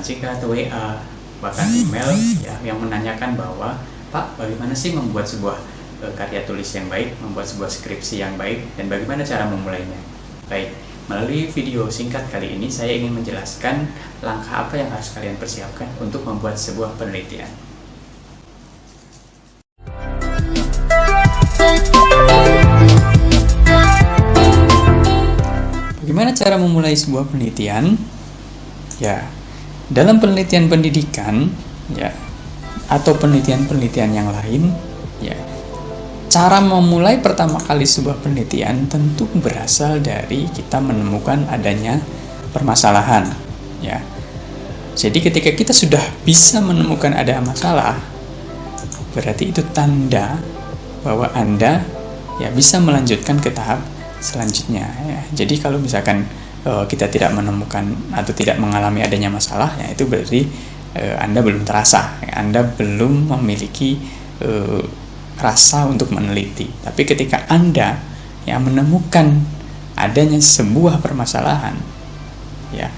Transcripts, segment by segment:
CK atau WA, bahkan email ya, yang menanyakan bahwa Pak, bagaimana sih membuat sebuah karya tulis yang baik, membuat sebuah skripsi yang baik, dan bagaimana cara memulainya. Baik, melalui video singkat kali ini saya ingin menjelaskan langkah apa yang harus kalian persiapkan untuk membuat sebuah penelitian. Bagaimana cara memulai sebuah penelitian? Ya, dalam penelitian pendidikan, ya, atau penelitian-penelitian yang lain, ya, cara memulai pertama kali sebuah penelitian tentu berasal dari kita menemukan adanya permasalahan, ya. Jadi ketika kita sudah bisa menemukan ada masalah, berarti itu tanda bahwa Anda ya bisa melanjutkan ke tahap selanjutnya, ya. Jadi kalau misalkan kita tidak menemukan atau tidak mengalami adanya masalah, ya itu berarti Anda belum terasa, ya, Anda belum memiliki rasa untuk meneliti. Tapi ketika Anda yang menemukan adanya sebuah permasalahan, ya,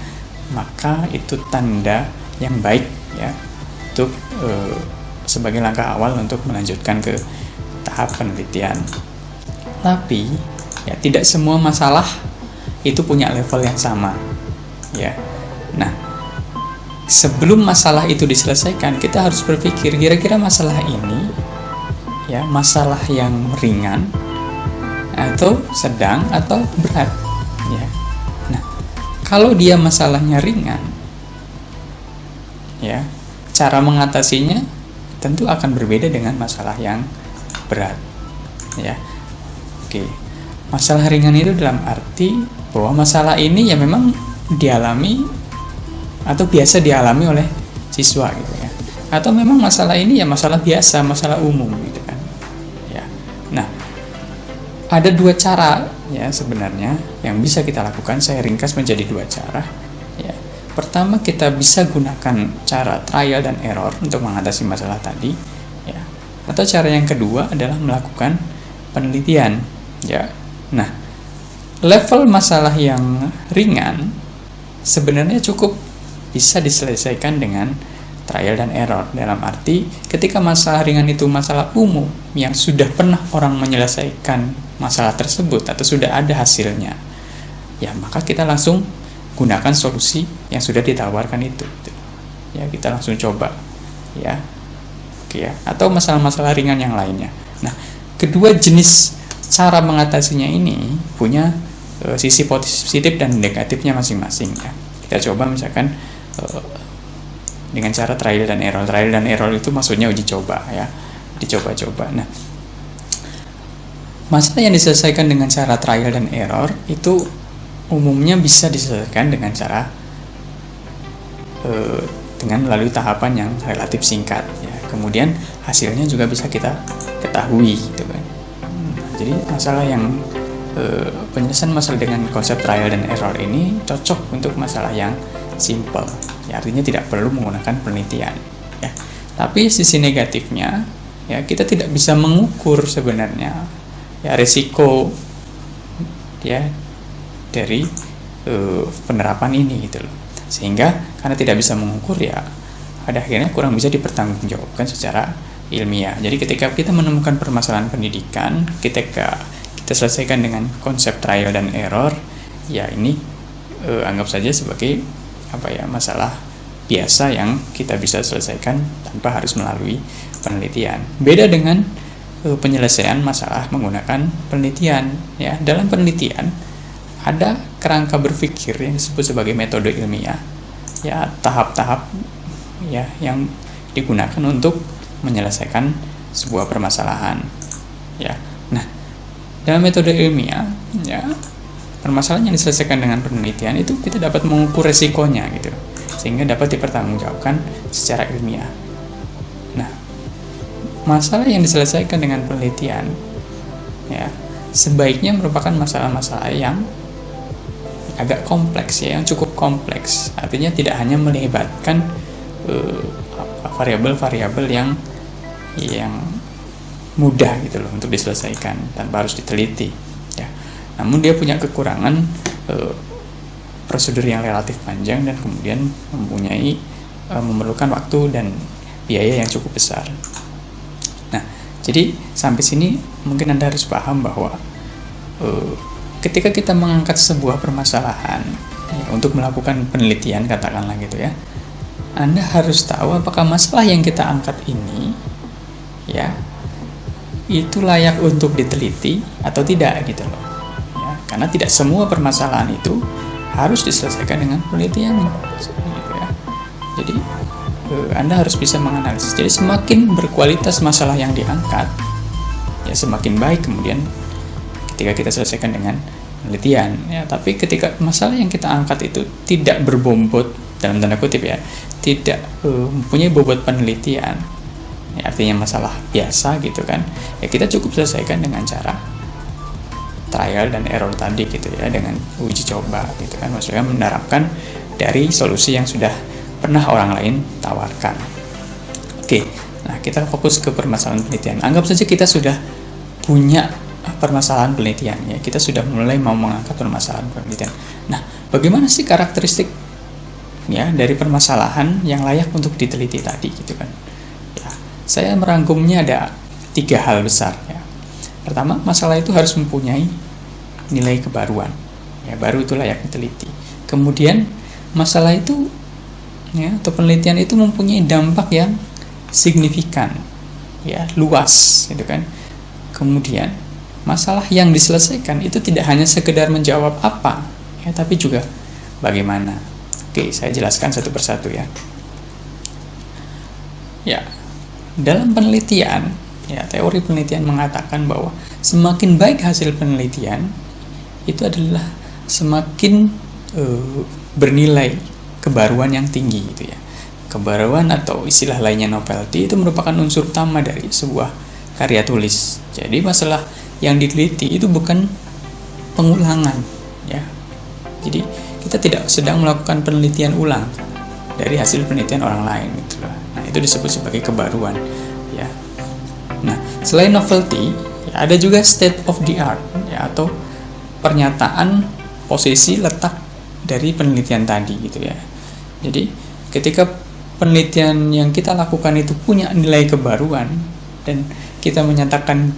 maka itu tanda yang baik, ya, untuk sebagai langkah awal untuk melanjutkan ke tahap penelitian. Tapi ya tidak semua masalah itu punya level yang sama, ya. Nah, sebelum masalah itu diselesaikan, kita harus berpikir kira-kira masalah ini, ya, masalah yang ringan atau sedang atau berat, ya. Nah, kalau dia masalahnya ringan, ya, cara mengatasinya tentu akan berbeda dengan masalah yang berat, ya. Oke, masalah ringan itu dalam arti bahwa masalah ini ya memang dialami atau biasa dialami oleh siswa gitu ya, atau memang masalah ini ya masalah biasa, masalah umum gitu kan, ya. Nah, ada dua cara ya sebenarnya yang bisa kita lakukan. Saya ringkas menjadi dua cara, ya. Pertama, kita bisa gunakan cara trial dan error untuk mengatasi masalah tadi, ya. Atau cara yang kedua adalah melakukan penelitian, ya. Nah, level masalah yang ringan sebenarnya cukup bisa diselesaikan dengan trial dan error. Dalam arti, ketika masalah ringan itu masalah umum yang sudah pernah orang menyelesaikan masalah tersebut atau sudah ada hasilnya, ya maka kita langsung gunakan solusi yang sudah ditawarkan itu. Ya, kita langsung coba, ya. Oke ya. Atau masalah-masalah ringan yang lainnya. Nah, kedua jenis cara mengatasinya ini punya sisi positif dan negatifnya masing-masing, ya. Kita coba misalkan dengan cara trial dan error. Trial dan error itu maksudnya uji coba, ya, dicoba-coba. Nah, masalah yang diselesaikan dengan cara trial dan error itu umumnya bisa diselesaikan dengan cara dengan melalui tahapan yang relatif singkat, ya. Kemudian hasilnya juga bisa kita ketahui, gitu kan. Jadi masalah yang penyelesaian masalah dengan konsep trial dan error ini cocok untuk masalah yang simple, ya, artinya tidak perlu menggunakan penelitian, ya. Tapi sisi negatifnya, ya, kita tidak bisa mengukur sebenarnya, ya, risiko, ya, dari penerapan ini gitu loh. Sehingga karena tidak bisa mengukur, ya pada akhirnya kurang bisa dipertanggungjawabkan secara ilmiah. Jadi ketika kita menemukan permasalahan pendidikan, ketika kita selesaikan dengan konsep trial dan error, ya ini anggap saja sebagai masalah biasa yang kita bisa selesaikan tanpa harus melalui penelitian. Beda dengan penyelesaian masalah menggunakan penelitian, ya. Dalam penelitian ada kerangka berpikir yang disebut sebagai metode ilmiah, ya, tahap-tahap, ya, yang digunakan untuk menyelesaikan sebuah permasalahan, ya. Nah, dalam metode ilmiah, ya, permasalahan yang diselesaikan dengan penelitian itu kita dapat mengukur resikonya gitu, sehingga dapat dipertanggungjawabkan secara ilmiah. Nah, masalah yang diselesaikan dengan penelitian, ya, sebaiknya merupakan masalah-masalah yang agak kompleks, ya, yang cukup kompleks. Artinya tidak hanya melibatkan variabel-variabel yang mudah gitu loh untuk diselesaikan tanpa harus diteliti, ya. Namun dia punya kekurangan prosedur yang relatif panjang dan kemudian mempunyai memerlukan waktu dan biaya yang cukup besar. Nah, jadi sampai sini mungkin Anda harus paham bahwa ketika kita mengangkat sebuah permasalahan ya, untuk melakukan penelitian, katakanlah gitu ya, Anda harus tahu apakah masalah yang kita angkat ini ya itu layak untuk diteliti atau tidak gitu loh ya, karena tidak semua permasalahan itu harus diselesaikan dengan penelitian gitu ya. Jadi Anda harus bisa menganalisis. Jadi semakin berkualitas masalah yang diangkat ya semakin baik kemudian ketika kita selesaikan dengan penelitian ya. Tapi ketika masalah yang kita angkat itu tidak berbobot dalam tanda kutip ya, tidak mempunyai bobot penelitian ya, artinya masalah biasa gitu kan ya, kita cukup selesaikan dengan cara trial dan error tadi gitu ya, dengan uji coba gitu kan, maksudnya menerapkan dari solusi yang sudah pernah orang lain tawarkan. Oke, nah kita fokus ke permasalahan penelitian. Anggap saja kita sudah punya permasalahan penelitian ya, kita sudah mulai mau mengangkat permasalahan penelitian. Nah, bagaimana sih karakteristik ya dari permasalahan yang layak untuk diteliti tadi gitu kan? Ya, saya merangkumnya ada 3 hal besar ya. Pertama, masalah itu harus mempunyai nilai kebaruan ya, baru itu layak diteliti. Kemudian masalah itu ya, atau penelitian itu mempunyai dampak yang signifikan ya, luas gitu kan. Kemudian masalah yang diselesaikan itu tidak hanya sekedar menjawab apa ya, tapi juga bagaimana. Oke, saya jelaskan satu persatu ya. Ya, dalam penelitian ya, teori penelitian mengatakan bahwa semakin baik hasil penelitian itu adalah semakin bernilai kebaruan yang tinggi gitu ya. Kebaruan atau istilah lainnya novelty itu merupakan unsur utama dari sebuah karya tulis. Jadi masalah yang diteliti itu bukan pengulangan ya. Jadi kita tidak sedang melakukan penelitian ulang dari hasil penelitian orang lain gitu loh. Nah, itu disebut sebagai kebaruan ya. Nah, selain novelty ya, ada juga state of the art ya, atau pernyataan posisi letak dari penelitian tadi gitu ya. Jadi ketika penelitian yang kita lakukan itu punya nilai kebaruan dan kita menyatakan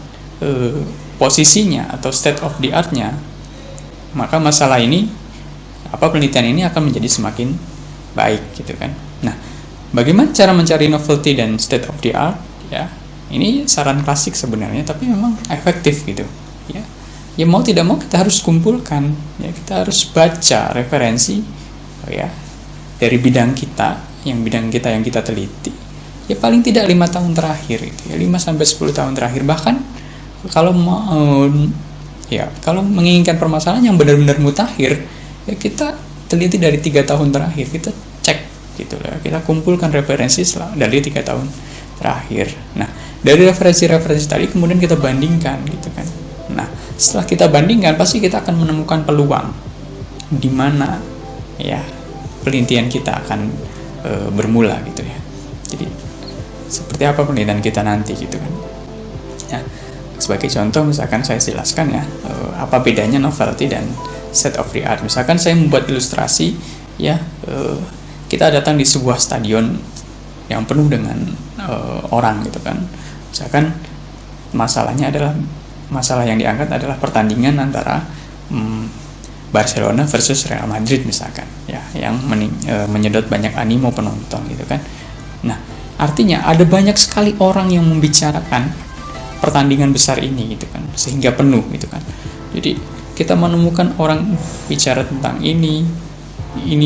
posisinya atau state of the art-nya, maka masalah ini penelitian ini akan menjadi semakin baik gitu kan. Nah, bagaimana cara mencari novelty dan state of the art ya? Ini saran klasik sebenarnya, tapi memang efektif gitu ya. Ya mau tidak mau kita harus kumpulkan ya, kita harus baca referensi ya dari bidang kita yang kita teliti ya, paling tidak 5 tahun terakhir gitu ya, 5-10 tahun terakhir. Bahkan kalau kalau menginginkan permasalahan yang benar-benar mutakhir ya, kita teliti dari 3 tahun terakhir, kita cek gitu ya, kita kumpulkan referensi dari 3 tahun terakhir. Nah, dari referensi-referensi tadi kemudian kita bandingkan gitu kan. Nah, setelah kita bandingkan pasti kita akan menemukan peluang di mana ya penelitian kita akan bermula gitu ya. Jadi seperti apa penelitian kita nanti gitu kan. Ya, sebagai contoh misalkan saya jelaskan ya apa bedanya novelty dan state of the art. Misalkan saya membuat ilustrasi ya, kita datang di sebuah stadion yang penuh dengan orang gitu kan. Misalkan masalah yang diangkat adalah pertandingan antara Barcelona versus Real Madrid misalkan ya, yang menyedot banyak animo penonton gitu kan. Nah, artinya ada banyak sekali orang yang membicarakan pertandingan besar ini gitu kan, sehingga penuh gitu kan. Jadi kita menemukan orang bicara tentang ini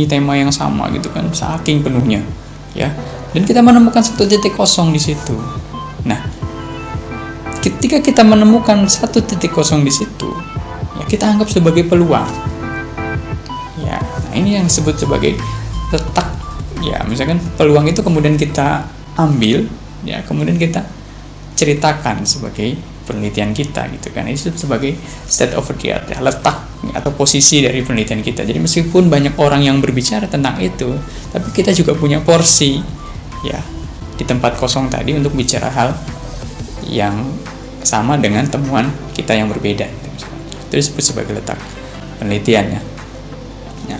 tema yang sama gitu kan, saking penuhnya ya. Dan kita menemukan satu titik kosong di situ. Nah, ketika kita menemukan satu titik kosong di situ, ya kita anggap sebagai peluang. Ya, nah ini yang disebut sebagai letak. Ya, misalkan peluang itu kemudian kita ambil, ya kemudian kita ceritakan sebagai penelitian kita gitu kan. Ini disebut sebagai state of the art, ya, letak atau posisi dari penelitian kita. Jadi meskipun banyak orang yang berbicara tentang itu, tapi kita juga punya porsi ya di tempat kosong tadi untuk bicara hal yang sama dengan temuan kita yang berbeda. Itu disebut sebagai letak penelitian ya.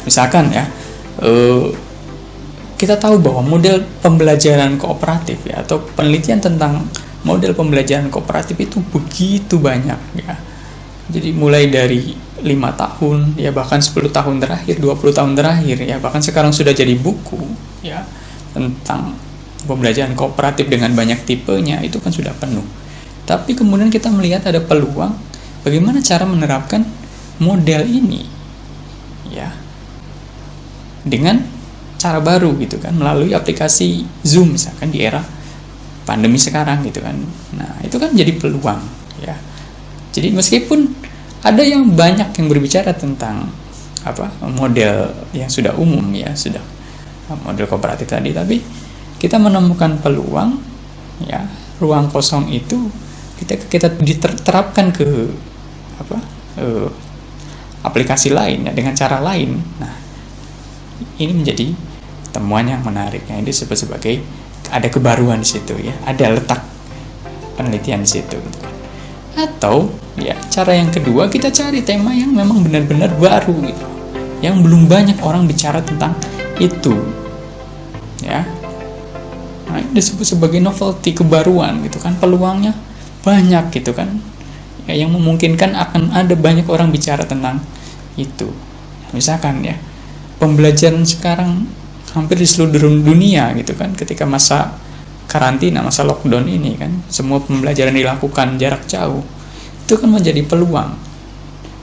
Misalkan ya kita tahu bahwa model pembelajaran kooperatif ya, atau penelitian tentang model pembelajaran kooperatif itu begitu banyak ya. Jadi mulai dari 5 tahun ya, bahkan 10 tahun terakhir, 20 tahun terakhir ya, bahkan sekarang sudah jadi buku ya tentang pembelajaran kooperatif dengan banyak tipenya, itu kan sudah penuh. Tapi kemudian kita melihat ada peluang bagaimana cara menerapkan model ini ya dengan cara baru gitu kan, melalui aplikasi Zoom misalkan di era pandemi sekarang gitu kan. Nah, itu kan jadi peluang ya. Jadi meskipun ada yang banyak yang berbicara tentang model yang sudah umum ya, sudah model kooperatif tadi, tapi kita menemukan peluang ya, ruang kosong itu kita diterapkan ke aplikasi lain ya, dengan cara lain. Nah, ini menjadi temuan yang menarik. Nah, ini disebut sebagai ada kebaruan di situ ya, ada letak penelitian di situ gitu kan. Atau ya cara yang kedua, kita cari tema yang memang benar-benar baru gitu, yang belum banyak orang bicara tentang itu ya. Nah, ini disebut sebagai novelty, kebaruan gitu kan, peluangnya banyak gitu kan ya, yang memungkinkan akan ada banyak orang bicara tentang itu. Misalkan ya, pembelajaran sekarang hampir di seluruh dunia gitu kan, ketika masa karantina, masa lockdown ini kan, semua pembelajaran dilakukan jarak jauh. Itu kan menjadi peluang.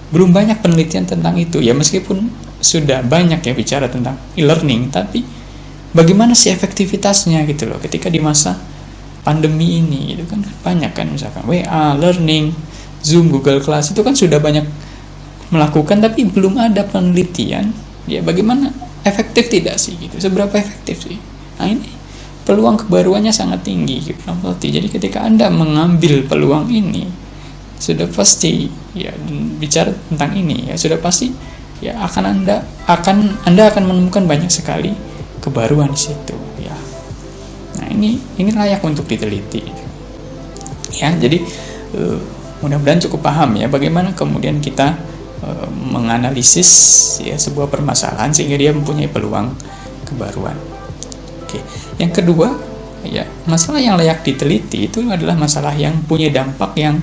Belum banyak penelitian tentang itu ya, meskipun sudah banyak ya bicara tentang e-learning, tapi bagaimana sih efektivitasnya gitu loh ketika di masa pandemi ini. Itu kan banyak kan, misalkan WA, learning, Zoom, Google Class, itu kan sudah banyak melakukan, tapi belum ada penelitian ya bagaimana efektif tidak sih gitu, seberapa efektif sih. Nah, ini peluang kebaruannya sangat tinggi gitu. Jadi ketika Anda mengambil peluang ini, sudah pasti ya bicara tentang ini ya, sudah pasti ya Anda akan menemukan banyak sekali kebaruan di situ ya. Nah, ini layak untuk diteliti ya. Jadi mudah-mudahan cukup paham ya bagaimana kemudian kita menganalisis ya sebuah permasalahan sehingga dia mempunyai peluang kebaruan. Oke. Yang kedua ya, masalah yang layak diteliti itu adalah masalah yang punya dampak yang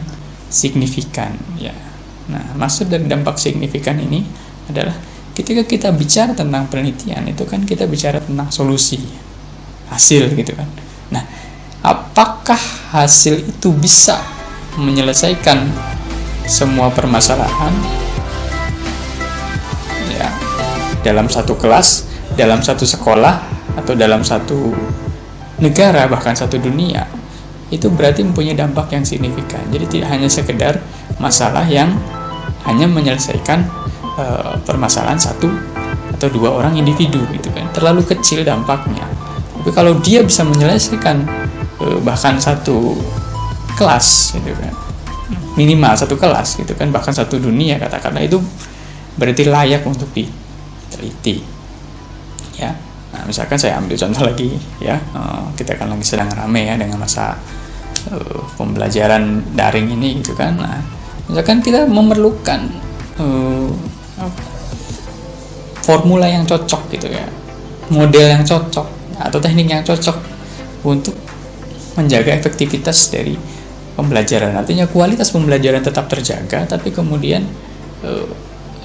signifikan ya. Nah, maksud dari dampak signifikan ini adalah ketika kita bicara tentang penelitian, itu kan kita bicara tentang solusi, hasil gitu kan. Nah, apakah hasil itu bisa menyelesaikan semua permasalahan ya dalam satu kelas, dalam satu sekolah, atau dalam satu negara, bahkan satu dunia? Itu berarti mempunyai dampak yang signifikan. Jadi tidak hanya sekedar masalah yang hanya menyelesaikan permasalahan satu atau dua orang individu gitu kan, terlalu kecil dampaknya. Tapi kalau dia bisa menyelesaikan bahkan satu kelas gitu kan, minimal satu kelas gitu kan, bahkan satu dunia katakanlah, itu berarti layak untuk diteliti ya. Nah, misalkan saya ambil contoh lagi ya, kita kan lagi sedang rame ya dengan masa pembelajaran daring ini gitu kan. Nah, misalkan kita memerlukan formula yang cocok gitu ya, model yang cocok atau teknik yang cocok untuk menjaga efektivitas dari pembelajaran. Artinya kualitas pembelajaran tetap terjaga, tapi kemudian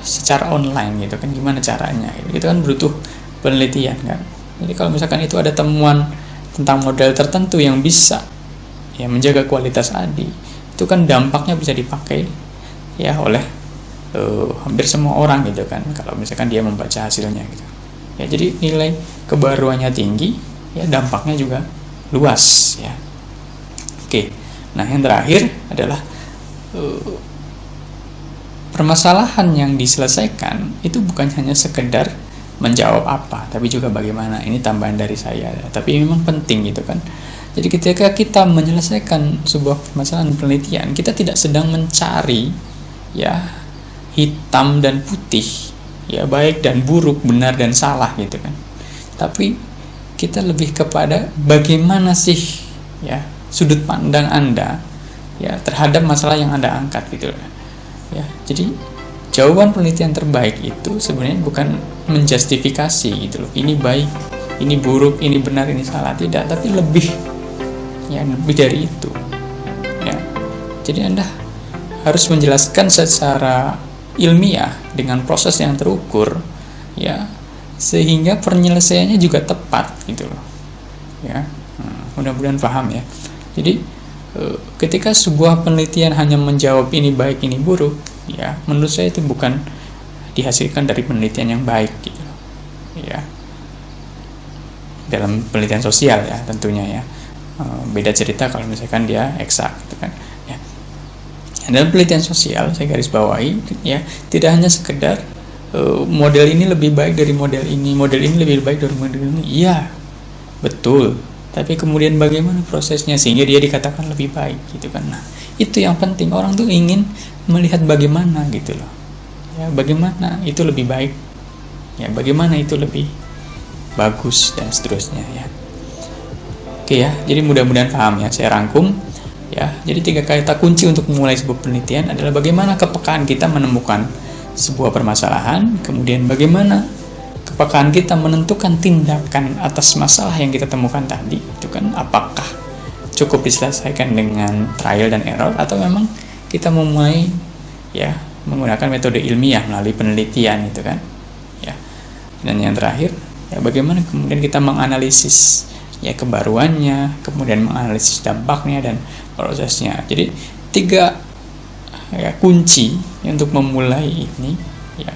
secara online gitu kan, gimana caranya gitu kan, butuh penelitian kan. Jadi kalau misalkan itu ada temuan tentang model tertentu yang bisa ya menjaga kualitas ADI, itu kan dampaknya bisa dipakai ya oleh hampir semua orang gitu kan, kalau misalkan dia membaca hasilnya gitu ya. Jadi nilai kebaruannya tinggi ya, dampaknya juga luas ya. Oke. Nah, yang terakhir adalah permasalahan yang diselesaikan itu bukan hanya sekedar menjawab apa, tapi juga bagaimana. Ini tambahan dari saya, tapi memang penting gitu kan. Jadi ketika kita menyelesaikan sebuah permasalahan penelitian, kita tidak sedang mencari ya hitam dan putih, ya baik dan buruk, benar dan salah gitu kan. Tapi kita lebih kepada bagaimana sih ya sudut pandang Anda ya terhadap masalah yang Anda angkat gitu ya. Jadi jawaban penelitian terbaik itu sebenarnya bukan menjustifikasi gitu loh, ini baik ini buruk, ini benar, ini salah, tidak, tapi lebih dari itu ya. Jadi Anda harus menjelaskan secara ilmiah dengan proses yang terukur ya, sehingga penyelesaiannya juga tepat gitu loh ya. Mudah-mudahan paham ya. Jadi ketika sebuah penelitian hanya menjawab ini baik ini buruk ya, menurut saya itu bukan dihasilkan dari penelitian yang baik gitu loh ya. Dalam penelitian sosial ya tentunya ya, beda cerita kalau misalkan dia eksak gitu kan ya. Dalam penelitian sosial saya garis bawahi ya, tidak hanya sekedar model ini lebih baik dari model ini lebih baik dari model ini, iya betul, tapi kemudian bagaimana prosesnya sehingga dia dikatakan lebih baik gitu kan. Nah itu yang penting, orang tuh ingin melihat bagaimana gitu loh ya, bagaimana itu lebih baik ya, bagaimana itu lebih bagus dan seterusnya ya. Oke ya, jadi mudah-mudahan paham ya, saya rangkum ya. Jadi 3 kata kunci untuk memulai sebuah penelitian adalah bagaimana kepekaan kita menemukan sebuah permasalahan, kemudian bagaimana kepekaan kita menentukan tindakan atas masalah yang kita temukan tadi, itu kan apakah cukup diselesaikan dengan trial dan error atau memang kita memulai ya menggunakan metode ilmiah melalui penelitian itu kan ya. Dan yang terakhir ya, bagaimana kemudian kita menganalisis ya kebaruannya, kemudian menganalisis dampaknya dan prosesnya. Jadi 3 ya, kunci untuk memulai ini ya,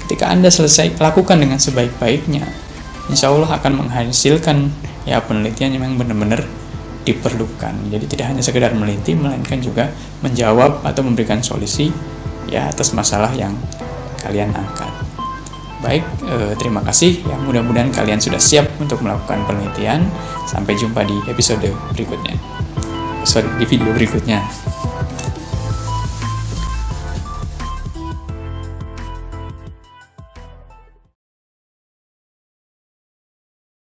ketika Anda selesai lakukan dengan sebaik-baiknya, insya Allah akan menghasilkan ya penelitian yang benar-benar diperlukan. Jadi tidak hanya sekedar meneliti, melainkan juga menjawab atau memberikan solusi ya atas masalah yang kalian angkat. Baik, terima kasih ya, mudah-mudahan kalian sudah siap untuk melakukan penelitian. Sampai jumpa di episode berikutnya, di video berikutnya.